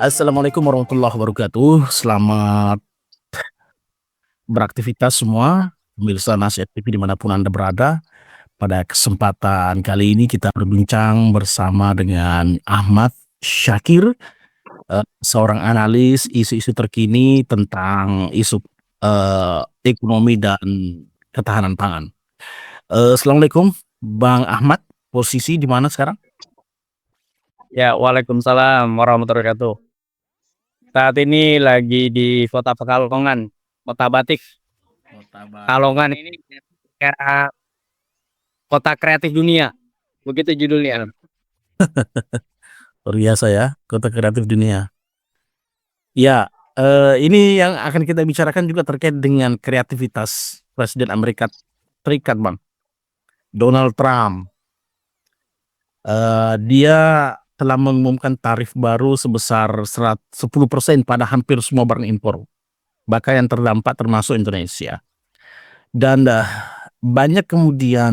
Assalamualaikum warahmatullahi wabarakatuh. Selamat beraktivitas semua, pemirsa Nasihat TV dimanapun Anda berada. Pada kesempatan kali ini kita berbincang bersama dengan Ahmad Syakir, seorang analis isu-isu terkini tentang isu ekonomi dan ketahanan pangan. Assalamualaikum, Bang Ahmad. Posisi di mana sekarang? Ya, waalaikumsalam warahmatullahi wabarakatuh. Saat ini lagi di Kota Pekalongan, Kota Batik. Pekalongan ini kayak kota kreatif dunia, begitu judulnya. Luar biasa ya, kota kreatif dunia. Ya, ini yang akan kita bicarakan juga terkait dengan kreativitas Presiden Amerika Serikat, Bang. Donald Trump. Dia telah mengumumkan tarif baru sebesar 10% pada hampir semua barang impor, bahkan yang terdampak termasuk Indonesia. Dan banyak kemudian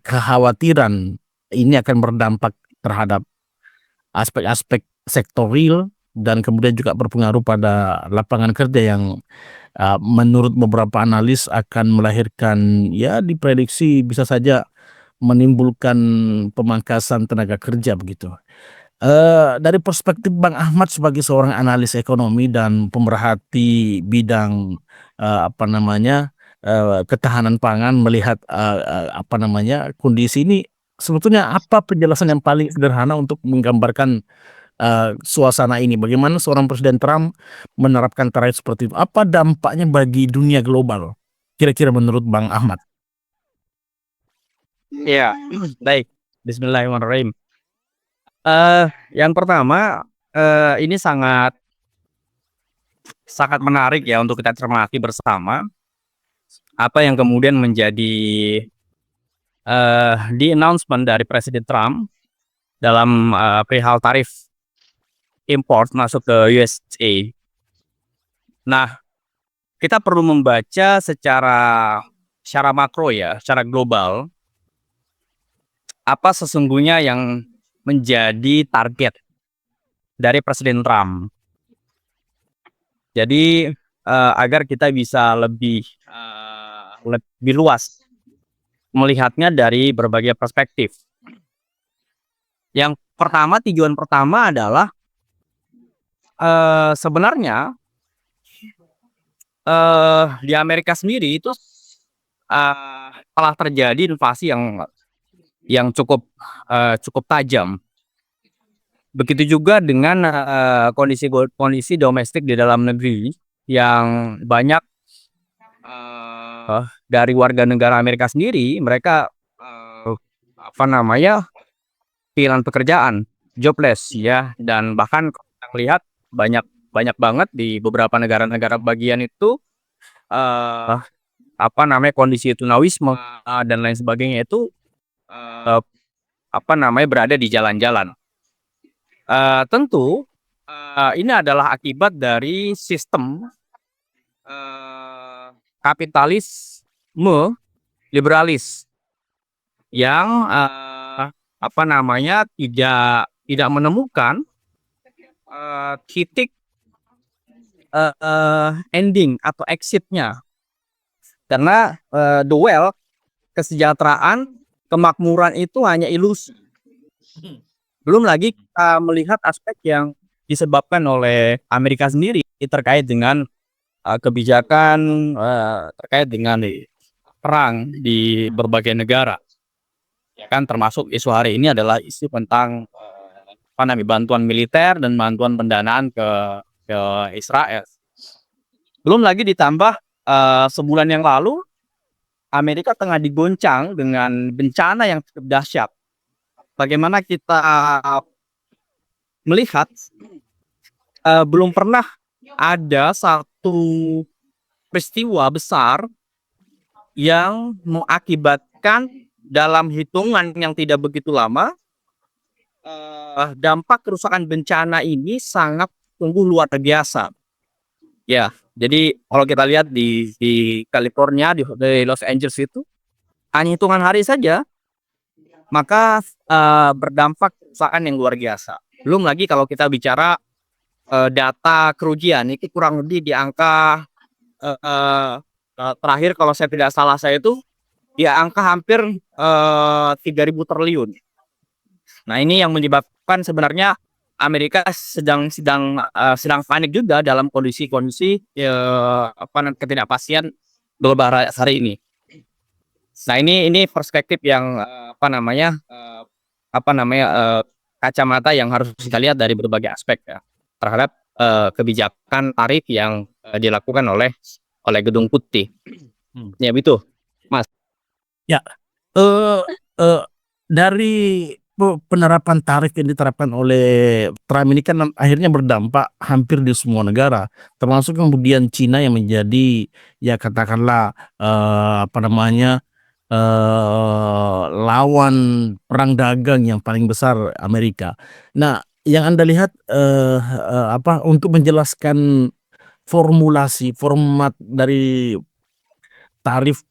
kekhawatiran ini akan berdampak terhadap aspek-aspek sektor real dan kemudian juga berpengaruh pada lapangan kerja yang menurut beberapa analis akan melahirkan, ya diprediksi bisa saja menimbulkan pemangkasan tenaga kerja begitu. Dari perspektif Bang Ahmad sebagai seorang analis ekonomi dan pemerhati bidang ketahanan pangan, melihat kondisi ini, sebetulnya apa penjelasan yang paling sederhana untuk menggambarkan suasana ini? Bagaimana seorang Presiden Trump menerapkan tarif seperti itu? Apa dampaknya bagi dunia global? Kira-kira menurut Bang Ahmad? Ya, baik. Bismillahirrahmanirrahim. Yang pertama, ini sangat sangat menarik ya untuk kita cermati bersama apa yang kemudian menjadi di announcement dari Presiden Trump dalam perihal tarif import masuk ke USA. Nah, kita perlu membaca secara makro ya, secara global, apa sesungguhnya yang menjadi target dari Presiden Trump. Jadi agar kita bisa lebih luas melihatnya dari berbagai perspektif. Yang pertama, tujuan pertama adalah sebenarnya di Amerika sendiri itu telah terjadi inflasi yang cukup tajam. Begitu juga dengan kondisi domestik di dalam negeri yang banyak dari warga negara Amerika sendiri, mereka kehilangan pekerjaan, jobless ya, dan bahkan kita lihat banyak banget di beberapa negara-negara bagian itu kondisi tunawisme dan lain sebagainya itu berada di jalan-jalan. Tentu ini adalah akibat dari sistem kapitalisme liberalis yang tidak menemukan titik ending atau exitnya, karena kesejahteraan, kemakmuran itu hanya ilusi. Belum lagi kita melihat aspek yang disebabkan oleh Amerika sendiri terkait dengan kebijakan terkait dengan perang di berbagai negara, ya kan, termasuk isu hari ini adalah isu tentang bantuan militer dan bantuan pendanaan ke Israel. Belum lagi ditambah sebulan yang lalu Amerika tengah digoncang dengan bencana yang cukup dahsyat. Bagaimana kita melihat belum pernah ada satu peristiwa besar yang mengakibatkan dalam hitungan yang tidak begitu lama dampak kerusakan bencana ini sangat sungguh luar biasa. Ya, jadi kalau kita lihat di California, di Los Angeles itu, hanya hitungan hari saja maka berdampak kerusakan yang luar biasa. Belum lagi kalau kita bicara data kerugian itu kurang lebih di angka terakhir kalau saya tidak salah saya itu di angka hampir 3.000 triliun. Nah, ini yang menyebabkan sebenarnya Amerika sedang panik juga dalam kondisi-kondisi ketidakpastian global hari ini. Nah, ini perspektif yang kacamata yang harus kita lihat dari berbagai aspek ya terhadap kebijakan tarif yang dilakukan oleh Gedung Putih. Ya begitu, Mas. Ya, eh eh, dari penerapan tarif yang diterapkan oleh Trump ini kan akhirnya berdampak hampir di semua negara, termasuk kemudian Cina yang menjadi ya katakanlah apa namanya lawan perang dagang yang paling besar Amerika. Nah, yang Anda lihat apa untuk menjelaskan formulasi format dari tarif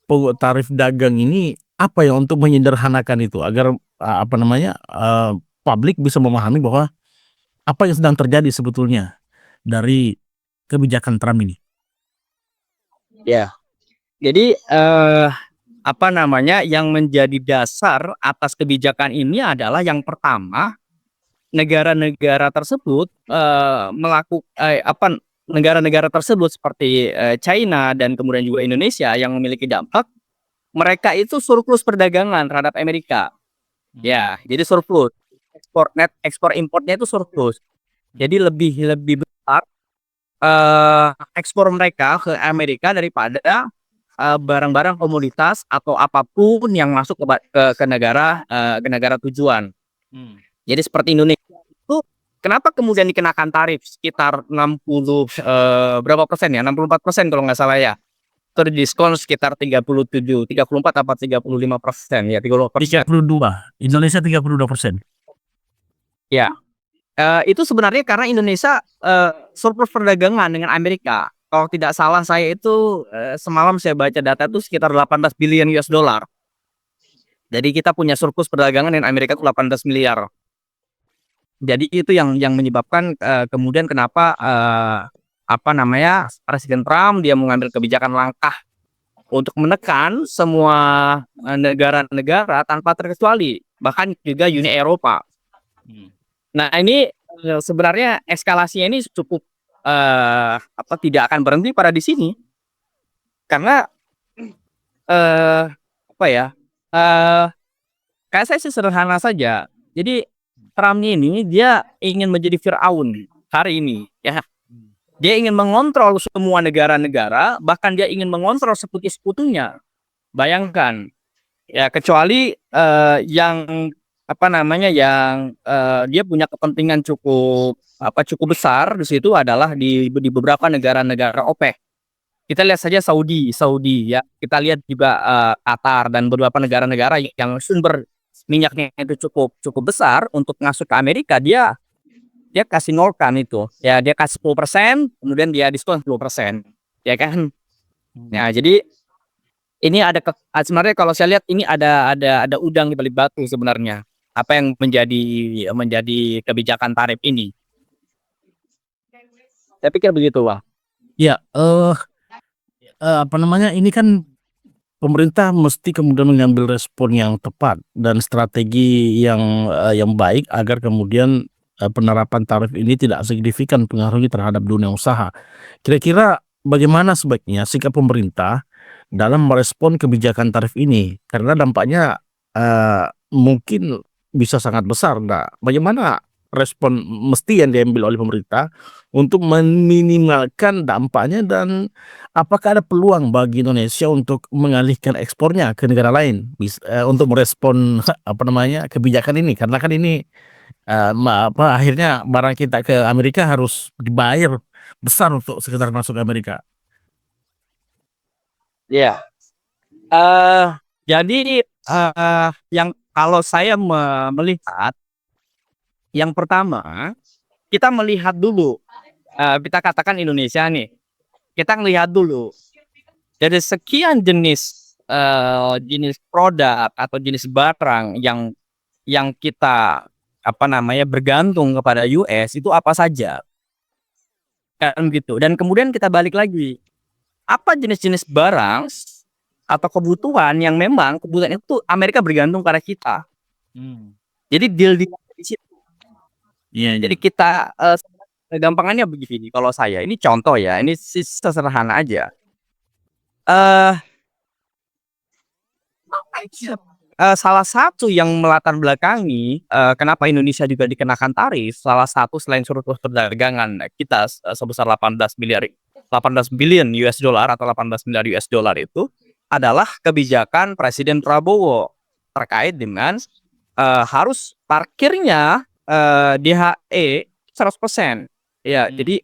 dagang ini apa ya untuk menyederhanakan itu agar apa namanya publik bisa memahami bahwa apa yang sedang terjadi sebetulnya dari kebijakan Trump ini. Ya, jadi yang menjadi dasar atas kebijakan ini adalah yang pertama negara-negara tersebut negara-negara tersebut seperti China dan kemudian juga Indonesia yang memiliki dampak, mereka itu surplus perdagangan terhadap Amerika. Ya, jadi surplus. Ekspor importnya itu surplus. Jadi lebih besar ekspor mereka ke Amerika daripada barang-barang komoditas atau apapun yang masuk ke negara tujuan. Jadi seperti Indonesia itu kenapa kemudian dikenakan tarif sekitar 60 berapa persen ya? 64% kalau nggak salah ya. Itu diskon sekitar 34 apa 35% ya, 30%. 32, Indonesia 32%. Ya, itu sebenarnya karena Indonesia surplus perdagangan dengan Amerika. Kalau tidak salah saya itu semalam saya baca data itu sekitar 18 billion US dollar. Jadi kita punya surplus perdagangan dengan Amerika itu 18 miliar. Jadi itu yang menyebabkan kemudian kenapa Presiden Trump dia mengambil kebijakan langkah untuk menekan semua negara-negara tanpa terkecuali, bahkan juga Uni Eropa. Nah, ini sebenarnya eskalasinya ini cukup tidak akan berhenti pada di sini karena kayak saya sih sederhana saja. Jadi Trump ini dia ingin menjadi Firaun hari ini ya. Dia ingin mengontrol semua negara-negara, bahkan dia ingin mengontrol sekutu-sekutunya. Bayangkan ya, kecuali yang dia punya kepentingan cukup besar di situ adalah di beberapa negara-negara OPEC. Kita lihat saja Saudi ya. Kita lihat juga Qatar dan beberapa negara-negara yang sumber minyaknya itu cukup besar untuk masuk ke Amerika, dia kasih nolkan itu. Ya, dia kasih 10%, kemudian dia diskon 10%. Ya kan? Nah, jadi ini sebenarnya kalau saya lihat ini ada udang di balik batu sebenarnya. Apa yang menjadi kebijakan tarif ini? Saya pikir begitu, Wah. Ya, apa namanya ini kan pemerintah mesti kemudian mengambil respon yang tepat dan strategi yang baik agar kemudian penerapan tarif ini tidak signifikan pengaruhnya terhadap dunia usaha. Kira-kira bagaimana sebaiknya sikap pemerintah dalam merespon kebijakan tarif ini? Karena dampaknya mungkin bisa sangat besar. Nah, bagaimana respon mesti yang diambil oleh pemerintah untuk meminimalkan dampaknya dan apakah ada peluang bagi Indonesia untuk mengalihkan ekspornya ke negara lain untuk merespon kebijakan ini? Karena kan ini akhirnya barang kita ke Amerika harus dibayar besar untuk sekedar masuk ke Amerika. Ya, jadi yang kalau saya melihat, yang pertama kita melihat dulu, kita katakan Indonesia nih, kita melihat dulu dari sekian jenis produk atau jenis barang yang yang kita bergantung kepada US itu apa saja, kan gitu. Dan kemudian kita balik lagi, apa jenis-jenis barang atau kebutuhan yang memang kebutuhan itu Amerika bergantung pada kita. Jadi deal di situ. Jadi kita gampangannya begini, kalau saya ini contoh ya, ini sesederhana aja. Salah satu yang melatar belakangi kenapa Indonesia juga dikenakan tarif, salah satu selain surplus perdagangan kita sebesar 18 billion US dollar atau 18 miliar US dollar itu adalah kebijakan Presiden Prabowo terkait dengan harus parkirnya DHE 100%. Ya, jadi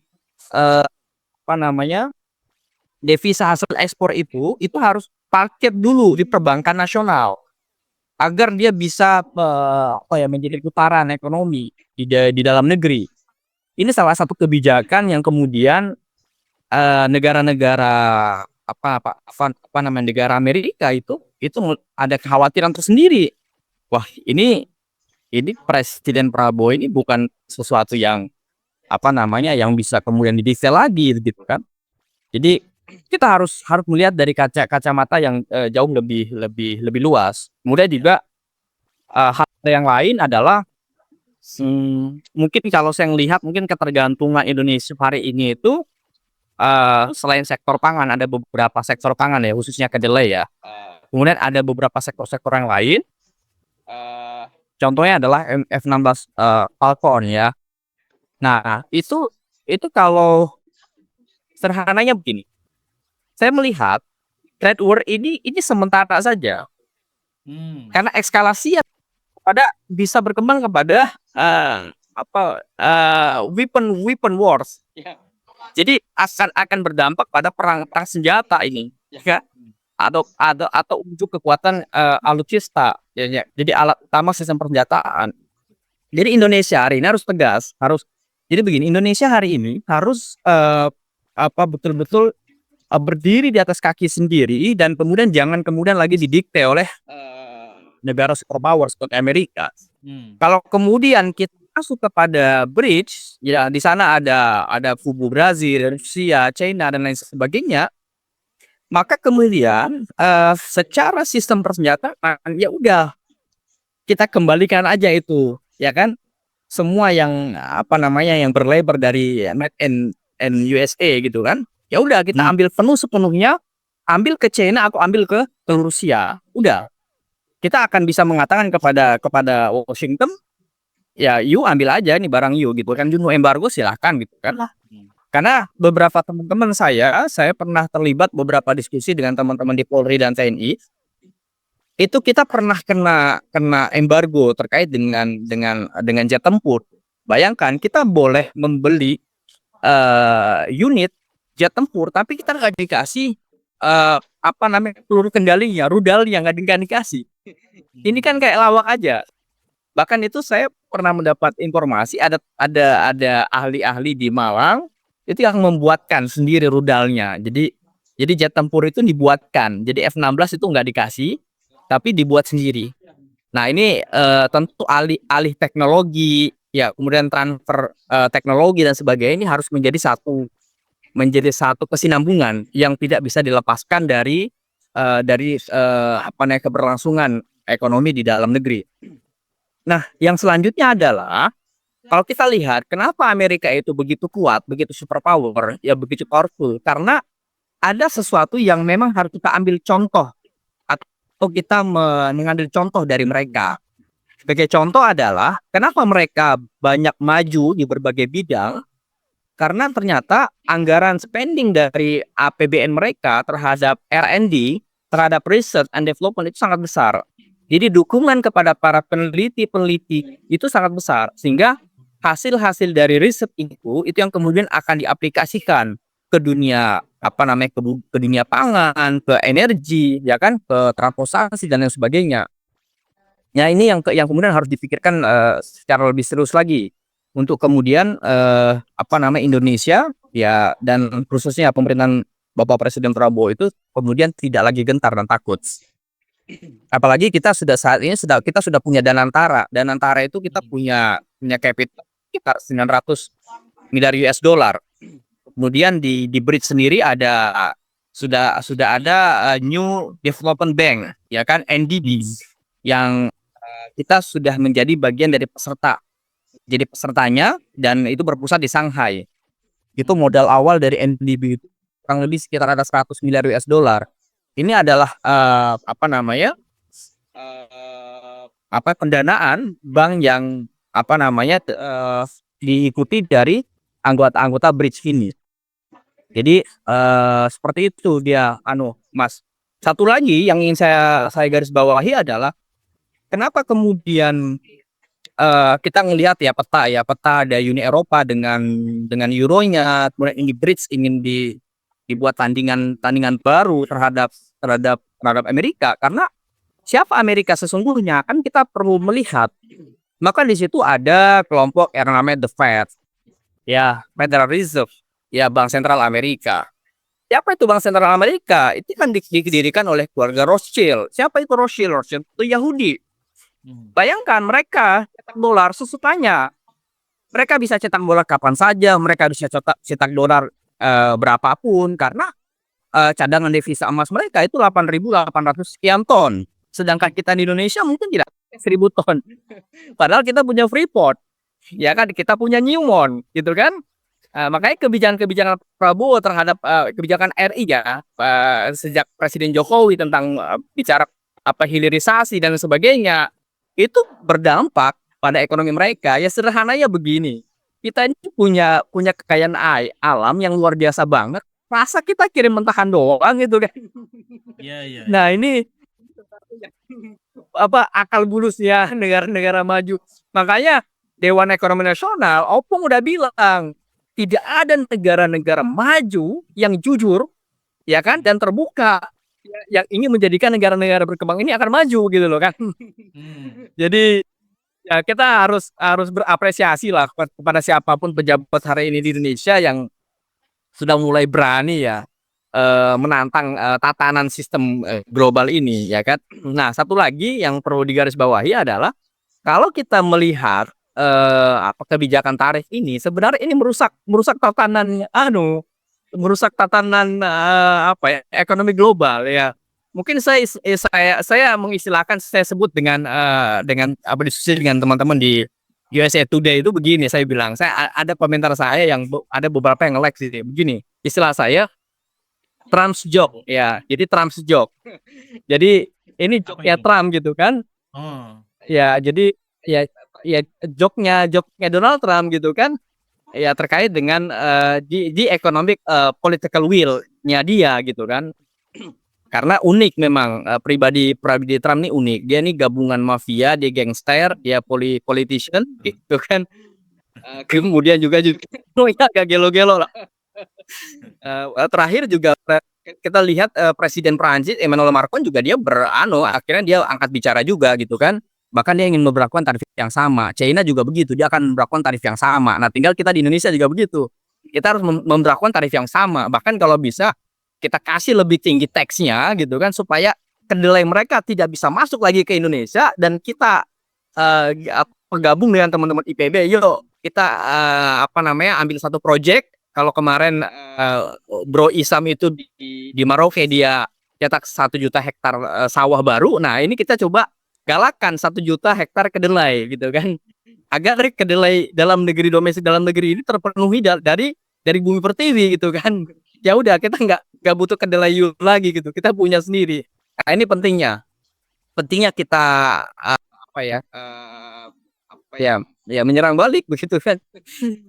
devisa hasil ekspor itu harus parkir dulu di perbankan nasional agar dia bisa menjadi putaran ekonomi di dalam negeri. Ini salah satu kebijakan yang kemudian negara-negara negara Amerika itu ada kekhawatiran tersendiri. Wah, ini Presiden Prabowo ini bukan sesuatu yang yang bisa kemudian didetail lagi gitu kan. Jadi kita harus melihat dari kacamata yang jauh lebih luas. Kemudian juga hal yang lain adalah mungkin kalau saya melihat mungkin ketergantungan Indonesia hari ini itu selain sektor pangan, ada beberapa sektor pangan ya, khususnya kedelai ya. Kemudian ada beberapa sektor-sektor yang lain. Contohnya adalah F-16 Falcon ya. Nah, itu kalau sederhananya begini. Saya melihat trade war ini sementara saja. Karena eskalasi bisa berkembang kepada weapon wars. Jadi akan berdampak pada perang senjata ini, ya kan? Atau unjuk kekuatan alutsista, ya. Jadi alat utama sistem persenjataan. Jadi Indonesia hari ini harus tegas, jadi begini, Indonesia hari ini harus betul-betul berdiri di atas kaki sendiri dan kemudian jangan kemudian lagi didikte oleh negara superpower seperti Amerika. Kalau kemudian kita masuk kepada bridge, ya di sana ada kubu Brazil, Rusia, China dan lain sebagainya, maka kemudian secara sistem persenjataan ya udah kita kembalikan aja itu, ya kan? Semua yang yang berlabel dari made in USA gitu kan. Ya udah kita ambil sepenuhnya, ambil ke China, aku ambil ke Rusia. Udah. Kita akan bisa mengatakan kepada Washington, ya you ambil aja nih barang you gitu kan, you embargo silahkan gitu kan. Karena beberapa teman-teman saya pernah terlibat beberapa diskusi dengan teman-teman di Polri dan TNI. Itu kita pernah kena embargo terkait dengan jet tempur. Bayangkan kita boleh membeli unit jet tempur, tapi kita nggak dikasih peluru kendalinya, rudal yang nggak dikasih. Ini kan kayak lawak aja. Bahkan itu saya pernah mendapat informasi ada ahli-ahli di Malang itu yang membuatkan sendiri rudalnya. Jadi jet tempur itu dibuatkan. Jadi F-16 itu nggak dikasih, tapi dibuat sendiri. Nah ini tentu alih teknologi, ya kemudian transfer teknologi dan sebagainya ini harus menjadi satu kesinambungan yang tidak bisa dilepaskan dari keberlangsungan ekonomi di dalam negeri. Nah, yang selanjutnya adalah kalau kita lihat kenapa Amerika itu begitu kuat, begitu superpower, ya begitu powerful, karena ada sesuatu yang memang harus kita ambil contoh atau kita mengambil contoh dari mereka. Sebagai contoh adalah kenapa mereka banyak maju di berbagai bidang. Karena ternyata anggaran spending dari APBN mereka terhadap R&D, terhadap research and development itu sangat besar. Jadi dukungan kepada para peneliti itu sangat besar. Sehingga hasil-hasil dari riset itu yang kemudian akan diaplikasikan ke dunia ke dunia pangan, ke energi, ya kan, ke transportasi dan lain sebagainya. Ya ini yang kemudian harus dipikirkan secara lebih serius lagi. Untuk kemudian Indonesia ya dan khususnya pemerintahan Bapak Presiden Prabowo itu kemudian tidak lagi gentar dan takut. Apalagi kita saat ini kita sudah punya Danantara. Danantara itu kita punya capital sekitar 900 miliar US dollar. Kemudian di BRIDS sendiri sudah ada New Development Bank, ya kan, NDB, yang kita sudah menjadi bagian dari peserta. Jadi pesertanya, dan itu berpusat di Shanghai. Itu modal awal dari NDB itu kurang lebih sekitar ada 100 miliar US dollar. Ini adalah pendanaan bank yang diikuti dari anggota-anggota BRIDS ini. Jadi seperti itu dia, Mas. Satu lagi yang ingin saya garis bawahi adalah kenapa kemudian kita ngelihat peta ada Uni Eropa dengan euronya, kemudian ini BRIDS ingin dibuat tandingan baru terhadap Amerika, karena siapa Amerika sesungguhnya kan kita perlu melihat. Maka di situ ada kelompok yang namanya The Fed, ya, Federal Reserve, ya, Bank Sentral Amerika. Siapa itu Bank Sentral Amerika? Itu kan didirikan oleh keluarga Rothschild. Siapa itu Rothschild? Rothschild itu Yahudi. Bayangkan mereka cetak dolar sesukanya. Mereka bisa cetak dolar kapan saja. Mereka bisa cetak dolar berapapun, karena cadangan devisa emas mereka itu 8.800 sekian ton. Sedangkan kita di Indonesia mungkin tidak 1.000 ton. Padahal kita punya Freeport, ya kan, kita punya Newmont, gitu kan. Makanya kebijakan Prabowo terhadap kebijakan RI sejak Presiden Jokowi tentang bicara hilirisasi dan sebagainya, itu berdampak pada ekonomi mereka. Ya sederhananya begini, kita ini punya kekayaan alam yang luar biasa banget. Masa kita kirim mentahan doang gitu kan? Iya. Nah ini akal bulusnya negara-negara maju. Makanya Dewan Ekonomi Nasional, Opung udah bilang tidak ada negara-negara maju yang jujur, ya kan, dan terbuka yang ingin menjadikan negara-negara berkembang ini akan maju gitu loh kan. Jadi ya kita harus berapresiasi lah kepada siapapun pejabat hari ini di Indonesia yang sudah mulai berani menantang tatanan sistem global ini, ya kan. Nah, satu lagi yang perlu digarisbawahi adalah kalau kita melihat kebijakan tarif ini, sebenarnya ini merusak tatanan ekonomi global, ya. Mungkin saya mengistilahkan, saya sebut dengan diskusi dengan teman-teman di USA Today itu begini, saya bilang, ada komentar saya yang ada beberapa yang nge-like sih, begini, istilah saya Trump's joke, ya. Jadi Trump's joke. Jadi ini joke-nya Trump gitu kan. Ya, jadi ya joke-nya Donald Trump gitu kan. Ya terkait dengan di economic political will-nya dia gitu kan. Karena unik memang, pribadi Trump ini unik. Dia ini gabungan mafia, dia gangster, dia politician gitu kan. Kemudian juga agak gelo-gelo lah. Terakhir juga kita lihat Presiden Prancis Emmanuel Macron juga dia akhirnya dia angkat bicara juga gitu kan. Bahkan dia ingin memberlakukan tarif yang sama. China juga begitu, dia akan memberlakukan tarif yang sama. Nah, tinggal kita di Indonesia juga begitu. Kita harus memberlakukan tarif yang sama. Bahkan kalau bisa kita kasih lebih tinggi tax-nya gitu kan, supaya kedelai mereka tidak bisa masuk lagi ke Indonesia, dan kita bergabung dengan teman-teman IPB. Yuk kita ambil satu project. Kalau kemarin Bro Isam itu di Maroke dia cetak 1 juta hektar sawah baru. Nah, ini kita coba galakan 1 juta hektar kedelai gitu kan, agar kedelai domestik dalam negeri ini terpenuhi dari bumi pertiwi gitu kan. Ya udah, kita nggak butuh kedelai lagi gitu, kita punya sendiri. Nah, ini pentingnya kita menyerang balik begitu kan.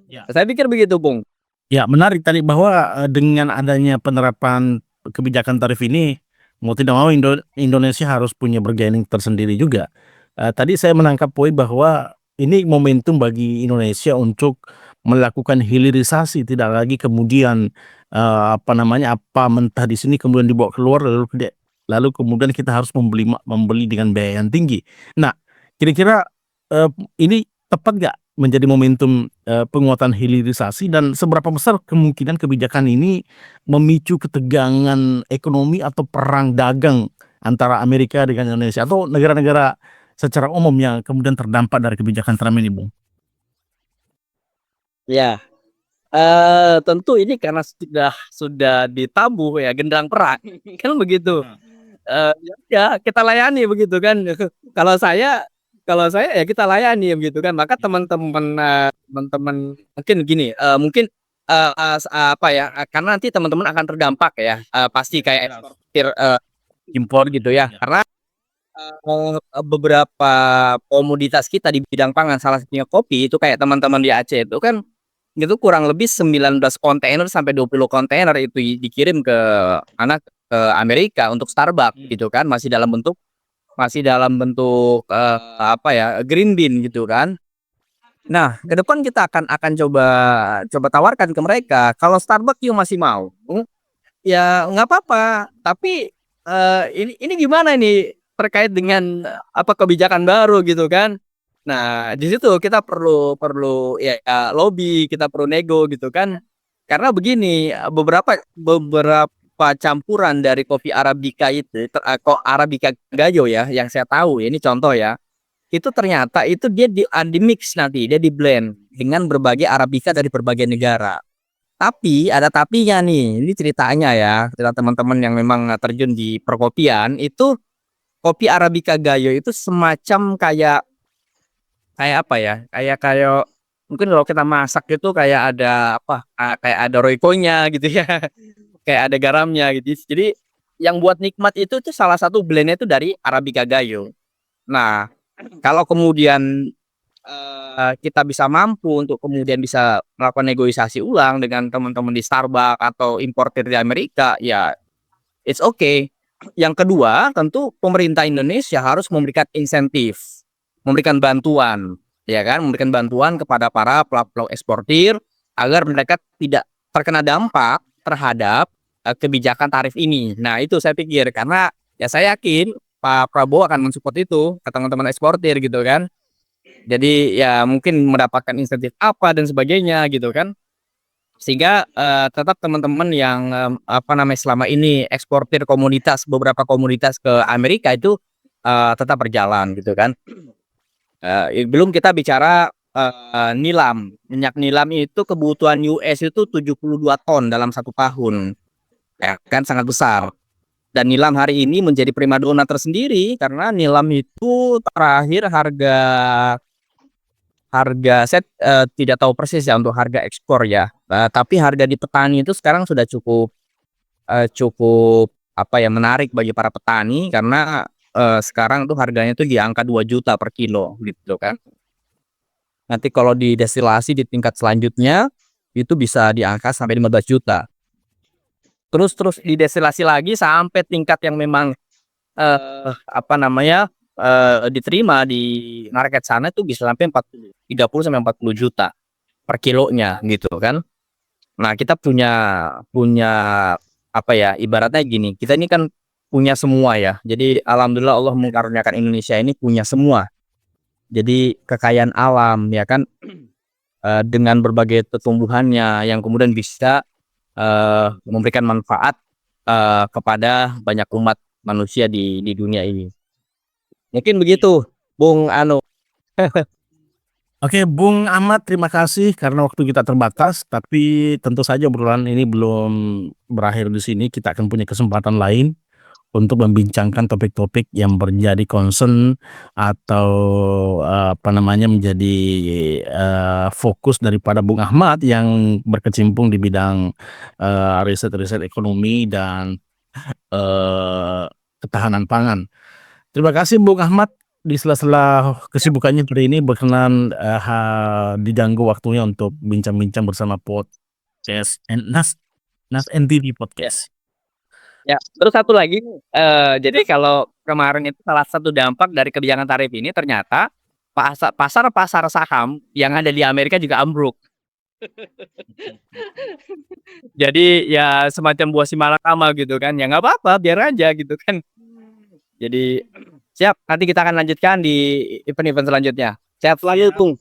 Ya. Saya pikir begitu, Bung. Ya, menarik tadi bahwa dengan adanya penerapan kebijakan tarif ini, mau tidak mau Indonesia harus punya bargaining tersendiri juga. Tadi saya menangkap poin bahwa ini momentum bagi Indonesia untuk melakukan hilirisasi, tidak lagi kemudian apa mentah di sini kemudian dibawa keluar lalu kemudian kita harus membeli dengan biaya yang tinggi. Nah, kira-kira ini tepat nggak menjadi momentum penguatan hilirisasi, dan seberapa besar kemungkinan kebijakan ini memicu ketegangan ekonomi atau perang dagang antara Amerika dengan Indonesia atau negara-negara secara umum yang kemudian terdampak dari kebijakan Trump ini, Bung? Ya, tentu ini karena sudah ditabuh ya gendang perang kan begitu. Ya kita layani begitu kan. Kalau saya ya kita layani begitu kan. Maka teman-teman mungkin gini, mungkin apa ya? Karena nanti teman-teman akan terdampak ya. Pasti kayak eksportir impor gitu ya. Karena beberapa komoditas kita di bidang pangan, salah satunya kopi itu kayak teman-teman di Aceh itu kan itu kurang lebih 19 kontainer sampai 20 kontainer itu dikirim ke Amerika untuk Starbucks gitu kan, masih dalam bentuk apa ya, green bean gitu kan. Nah, ke depan kita akan coba tawarkan ke mereka, kalau Starbucks you masih mau, ya nggak apa-apa. Tapi ini gimana ini terkait dengan apa kebijakan baru gitu kan. Nah, di situ kita perlu ya lobby, kita perlu nego gitu kan. Karena begini, beberapa campuran dari kopi Arabica itu, kok Arabica Gayo ya, yang saya tahu ya, ini contoh ya. Itu ternyata itu dia di mix nanti, dia di blend dengan berbagai Arabica dari berbagai negara. Tapi ada tapinya nih, ini ceritanya ya, cerita teman-teman yang memang terjun di perkopian itu kopi Arabica Gayo itu semacam kayak apa ya? Kayak mungkin kalau kita masak itu kayak ada apa? Kayak ada royconya gitu ya. Kayak ada garamnya gitu. Jadi yang buat nikmat itu tuh salah satu blendnya itu dari Arabica Gayo. Nah, kalau kemudian kita bisa mampu untuk kemudian bisa melakukan negosiasi ulang dengan teman-teman di Starbucks atau importer di Amerika, ya it's okay. Yang kedua, tentu pemerintah Indonesia harus memberikan insentif, memberikan bantuan, ya kan, memberikan bantuan kepada para pelaku eksportir agar mereka tidak terkena dampak terhadap kebijakan tarif ini. Nah, itu saya pikir karena ya saya yakin Pak Prabowo akan mensupport itu ke teman-teman eksportir gitu kan. Jadi ya mungkin mendapatkan insentif apa dan sebagainya gitu kan. Sehingga tetap teman-teman yang apa namanya selama ini eksportir beberapa komoditas ke Amerika itu tetap berjalan gitu kan. Belum kita bicara nilam. Minyak nilam itu kebutuhan US itu 72 ton dalam 1 tahun. Ya kan sangat besar. Dan nilam hari ini menjadi primadona tersendiri karena nilam itu terakhir harga saya tidak tahu persis ya untuk harga ekspor ya. Tapi harga di petani itu sekarang sudah cukup apa ya, menarik bagi para petani karena sekarang tuh harganya tuh di angka 2 juta per kilo gitu kan. Nanti kalau didestilasi di tingkat selanjutnya itu bisa di angka sampai 15 juta. Terus didestilasi lagi sampai tingkat yang memang apa namanya diterima di market sana itu bisa sampai 30 sampai 40 juta per kilonya gitu kan. Nah, kita punya apa ya, ibaratnya gini, kita ini kan punya semua ya. Jadi alhamdulillah Allah mengkaruniakan Indonesia ini punya semua. Jadi kekayaan alam ya kan, dengan berbagai tumbuhannya yang kemudian bisa memberikan manfaat kepada banyak umat manusia di dunia ini. Mungkin begitu, Bung Anu. Oke, Bung Ahmad, terima kasih karena waktu kita terbatas, tapi tentu saja obrolan ini belum berakhir di sini. Kita akan punya kesempatan lain untuk membincangkan topik-topik yang menjadi concern atau apa namanya menjadi fokus daripada Bung Ahmad yang berkecimpung di bidang riset-riset ekonomi dan ketahanan pangan. Terima kasih Bung Ahmad. Di sela-sela kesibukannya hari ini berkenan diganggu waktunya untuk bincang-bincang bersama podcast Nas NTV Podcast. Ya, terus satu lagi, jadi kalau kemarin itu salah satu dampak dari kebijakan tarif ini ternyata pasar saham yang ada di Amerika juga ambruk. Jadi ya semacam buah si malakama gitu kan, ya nggak apa-apa, biar aja gitu kan. Jadi siap, nanti kita akan lanjutkan di event-event selanjutnya. Sehat selalu, Bung.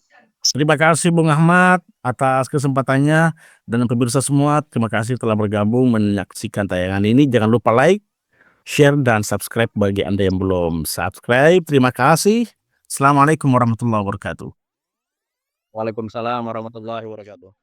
Terima kasih Bung Ahmad atas kesempatannya, dan pemirsa semua terima kasih telah bergabung menyaksikan tayangan ini. Jangan lupa like, share dan subscribe bagi Anda yang belum subscribe. Terima kasih. Assalamualaikum warahmatullahi wabarakatuh. Waalaikumsalam warahmatullahi wabarakatuh.